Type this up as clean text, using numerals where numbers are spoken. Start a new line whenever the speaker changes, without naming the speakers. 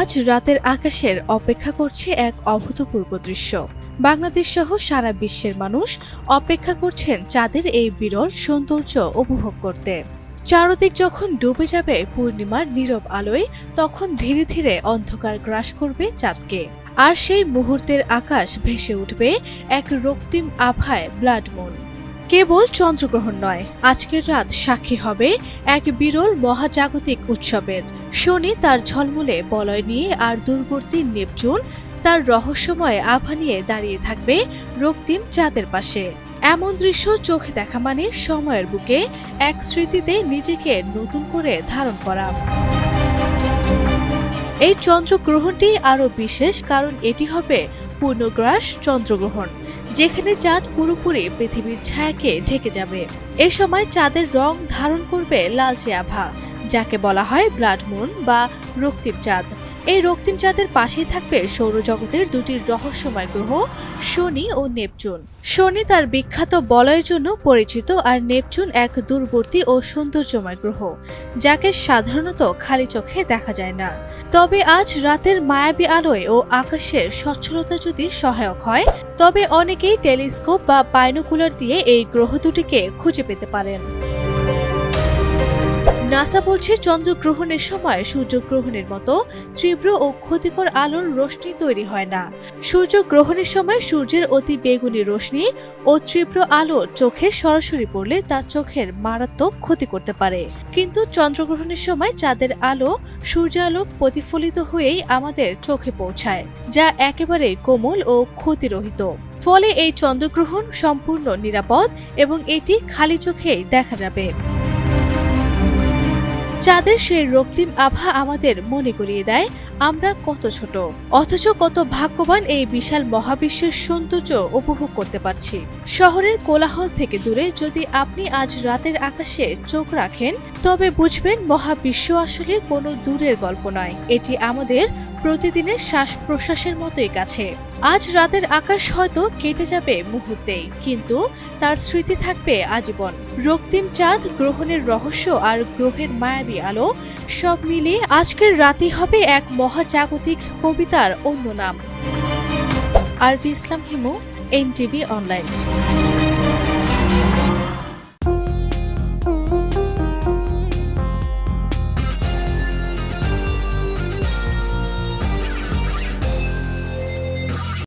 আজ রাতের আকাশের অপেক্ষা করছে এক অভূতপূর্ব দৃশ্য। বাংলাদেশ সহ সারা বিশ্বের মানুষ অপেক্ষা করছেন চাঁদের এই বিরল সৌন্দর্য উপভোগ করতে। চারদিক যখন ডুবে যাবে পূর্ণিমার নীরব আলোয়, তখন ধীরে ধীরে অন্ধকার গ্রাস করবে চাঁদকে। আর সেই মুহূর্তের আকাশ ভেসে উঠবে এক রক্তিম আভায় ব্লাড মুন। কেবল চন্দ্রগ্রহণ নয়, আজকের রাত সাক্ষী হবে এক বিরল মহাজাগতিক উৎসবের। শনি তার ঝলমলে বলয় নিয়ে, আর দূরবর্তী নেপচুন তার রহস্যময় আভা নিয়ে দাঁড়িয়ে থাকবে রক্তিম চাঁদের পাশে। এমন দৃশ্য চোখে দেখা মানে সময়ের বুকে এক স্মৃতিতে নিজেকে নতুন করে ধারণ করা। এই চন্দ্রগ্রহণটি আরো বিশেষ, কারণ এটি হবে পূর্ণগ্রাস চন্দ্রগ্রহণ, যেখানে চাঁদ পুরোপুরি পৃথিবীর ছায়াকে ঢেকে যাবে। এ সময় চাঁদের রং ধারণ করবে লালচে আভা, যাকে বলা হয় ব্লাড মুন বা রক্তিম চাঁদ। এই রক্তিম চাঁদের পাশেই থাকবে সৌরজগতের দুটি রহস্যময় গ্রহ শনি ও নেপচুন। শনি তার বিখ্যাত বলয়ের জন্য পরিচিত, আর নেপচুন এক দূরবর্তী ও সৌন্দর্যময় গ্রহ, যাকে সাধারণত খালি চোখে দেখা যায় না। তবে আজ রাতের মায়াবী আলোয় ও আকাশের স্বচ্ছলতা যদি সহায়ক হয়, তবে অনেকেই টেলিস্কোপ বা বাইনোকুলার দিয়ে এই গ্রহ দুটিকে খুঁজে পেতে পারেন। নাসা বলছে, চন্দ্রগ্রহণের সময় সূর্যগ্রহণের মতো তীব্র ও ক্ষতিকর আলোর রশ্মি তৈরি হয় না। সূর্যগ্রহণের সময় সূর্যের অতি বেগুনি রশ্মি ও তীব্র আলো চোখে সরাসরি পড়লে তা চোখের মারাত্মক ক্ষতি করতে পারে। কিন্তু চন্দ্রগ্রহণের সময় চাঁদের আলো সূর্যালোক প্রতিফলিত হয়েই আমাদের চোখে পৌঁছায়, যা একেবারে কোমল ও ক্ষতিরহিত। ফলে এই চন্দ্রগ্রহণ সম্পূর্ণ নিরাপদ এবং এটি খালি চোখেই দেখা যাবে। চাঁদের সেই রক্তিম আভা আমাদের মনে করিয়ে দেয় আমরা কত ছোট, অথচ কত ভাগ্যবান এই বিশাল মহাবিশ্বের সৌন্দর্য উপভোগ করতে পারছি। শহরের কোলাহল থেকে দূরে যদি আপনি আজ রাতের আকাশে চোখ রাখেন, তবে বুঝবেন মহাবিশ্ব আসলে কোনো দূরের গল্প নয়, এটি আমাদের প্রতিদিনের শ্বাস প্রশ্বাসের মতোই কাছে। আজ রাতের আকাশ হয়তো কেটে যাবে মুহূর্তেই, কিন্তু তার স্মৃতি থাকবে আজীবন। রক্তিম চাঁদ, গ্রহণের রহস্য আর গ্রহের মায়াবী আলো সব মিলিয়ে আজকের রাতই হবে এক মহাজাগতিক কবিতার অন্য নাম। আরভি ইসলাম হিমু, এনটিভি অনলাইন।